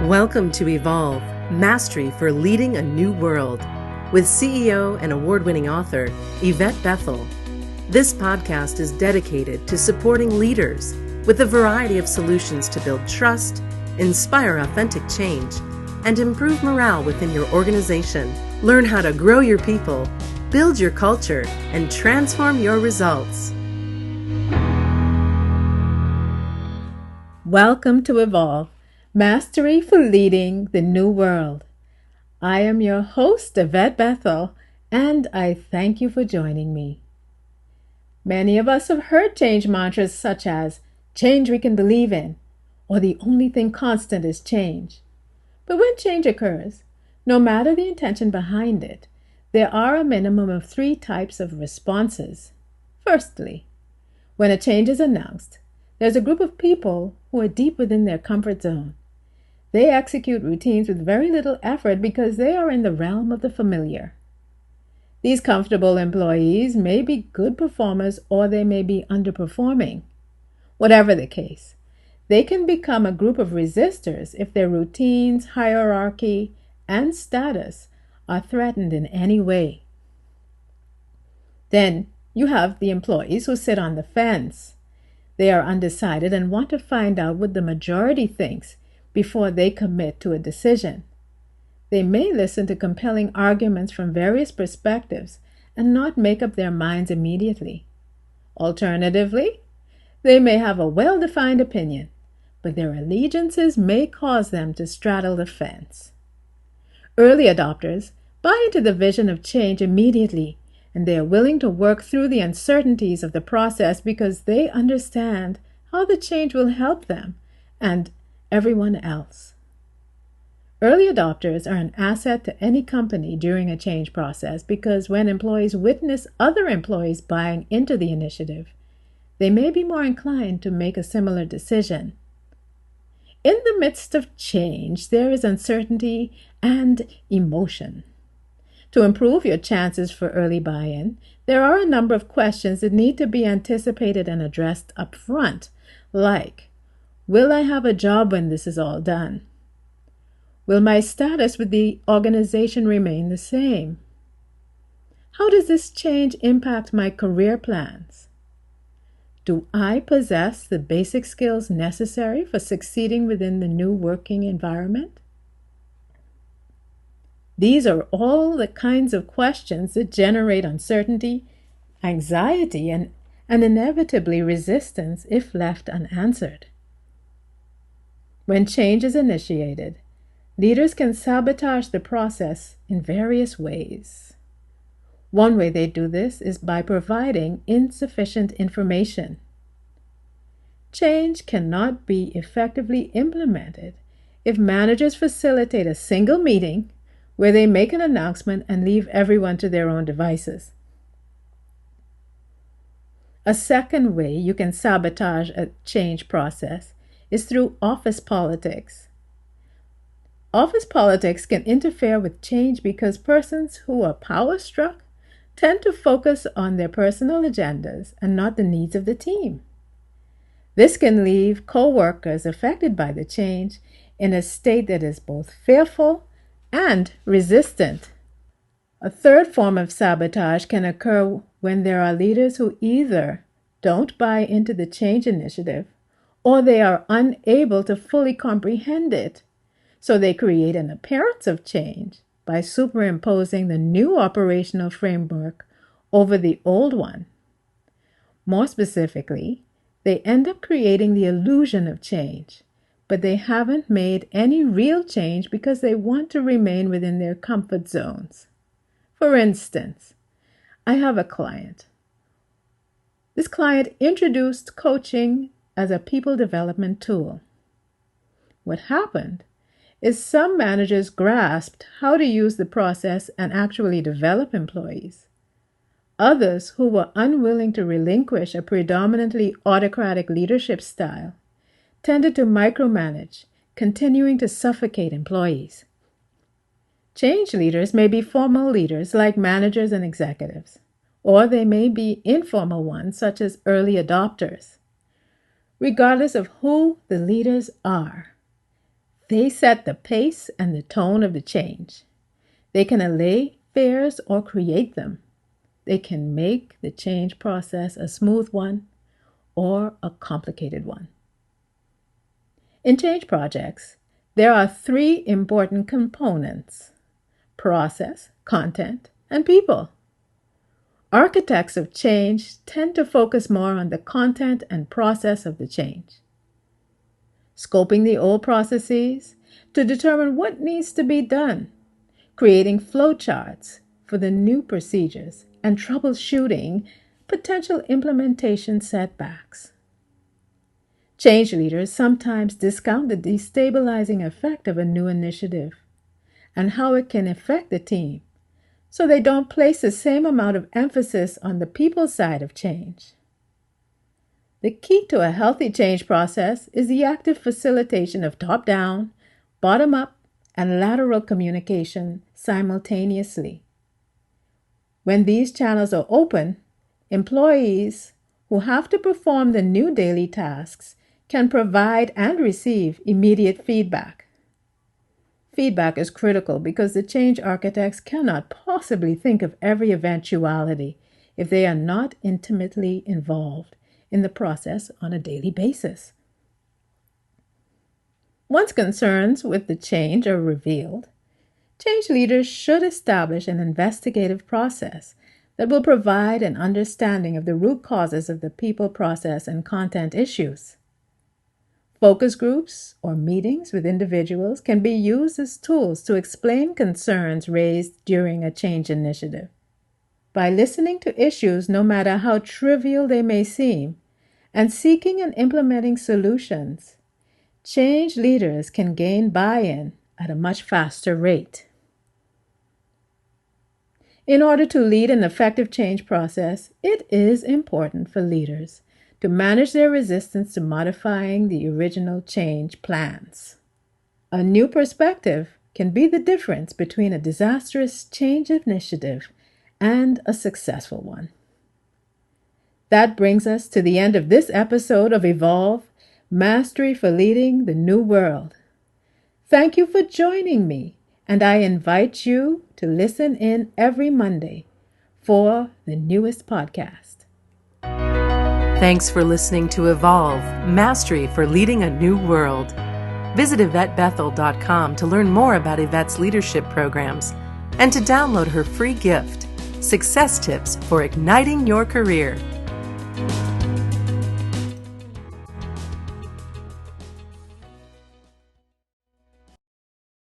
Welcome to Evolve, Mastery for Leading a New World, with CEO and award-winning author Yvette Bethel. This podcast is dedicated to supporting leaders with a variety of solutions to build trust, inspire authentic change, and improve morale within your organization. Learn how to grow your people, build your culture, and transform your results. Welcome to Evolve, Mastery for Leading the New World. I am your host, Yvette Bethel, and I thank you for joining me. Many of us have heard change mantras such as, change we can believe in, or the only thing constant is change. But when change occurs, no matter the intention behind it, there are a minimum of 3 types of responses. Firstly, when a change is announced, there's a group of people who are deep within their comfort zone. They execute routines with very little effort because they are in the realm of the familiar. These comfortable employees may be good performers or they may be underperforming. Whatever the case, they can become a group of resistors if their routines, hierarchy, and status are threatened in any way. Then you have the employees who sit on the fence. They are undecided and want to find out what the majority thinks before they commit to a decision. They may listen to compelling arguments from various perspectives and not make up their minds immediately. Alternatively, they may have a well-defined opinion, but their allegiances may cause them to straddle the fence. Early adopters buy into the vision of change immediately, and they are willing to work through the uncertainties of the process because they understand how the change will help them and everyone else. Early adopters are an asset to any company during a change process because when employees witness other employees buying into the initiative, they may be more inclined to make a similar decision. In the midst of change, there is uncertainty and emotion. To improve your chances for early buy-in, there are a number of questions that need to be anticipated and addressed up front, like, will I have a job when this is all done? Will my status with the organization remain the same? How does this change impact my career plans? Do I possess the basic skills necessary for succeeding within the new working environment? These are all the kinds of questions that generate uncertainty, anxiety, and inevitably resistance if left unanswered. When change is initiated, leaders can sabotage the process in various ways. One way they do this is by providing insufficient information. Change cannot be effectively implemented if managers facilitate a single meeting where they make an announcement and leave everyone to their own devices. A second way you can sabotage a change process is through office politics. Office politics can interfere with change because persons who are power-struck tend to focus on their personal agendas and not the needs of the team. This can leave co-workers affected by the change in a state that is both fearful and resistant. A third form of sabotage can occur when there are leaders who either don't buy into the change initiative or they are unable to fully comprehend it. So they create an appearance of change by superimposing the new operational framework over the old one. More specifically, they end up creating the illusion of change, but they haven't made any real change because they want to remain within their comfort zones. For instance, I have a client. This client introduced coaching as a people development tool. What happened is some managers grasped how to use the process and actually develop employees. Others who were unwilling to relinquish a predominantly autocratic leadership style tended to micromanage, continuing to suffocate employees. Change leaders may be formal leaders like managers and executives, or they may be informal ones such as early adopters. Regardless of who the leaders are, They set the pace and the tone of the change. They can allay fears or create them. They can make the change process a smooth one or a complicated one. In change projects, there are three important components: process, content, and people. Architects of change tend to focus more on the content and process of the change, scoping the old processes to determine what needs to be done, creating flowcharts for the new procedures, and troubleshooting potential implementation setbacks. Change leaders sometimes discount the destabilizing effect of a new initiative and how it can affect the team, so they don't place the same amount of emphasis on the people side of change. The key to a healthy change process is the active facilitation of top-down, bottom-up, and lateral communication simultaneously. When these channels are open, employees who have to perform the new daily tasks can provide and receive immediate feedback. Feedback is critical because the change architects cannot possibly think of every eventuality if they are not intimately involved in the process on a daily basis. Once concerns with the change are revealed, change leaders should establish an investigative process that will provide an understanding of the root causes of the people, process, and content issues. Focus groups or meetings with individuals can be used as tools to explain concerns raised during a change initiative. By listening to issues, no matter how trivial they may seem, and seeking and implementing solutions, change leaders can gain buy-in at a much faster rate. In order to lead an effective change process, it is important for leaders to manage their resistance to modifying the original change plans. A new perspective can be the difference between a disastrous change initiative and a successful one. That brings us to the end of this episode of Evolve, Mastery for Leading the New World. Thank you for joining me, and I invite you to listen in every Monday for the newest podcast. Thanks for listening to Evolve, Mastery for Leading a New World. Visit YvetteBethel.com to learn more about Yvette's leadership programs and to download her free gift, Success Tips for Igniting Your Career.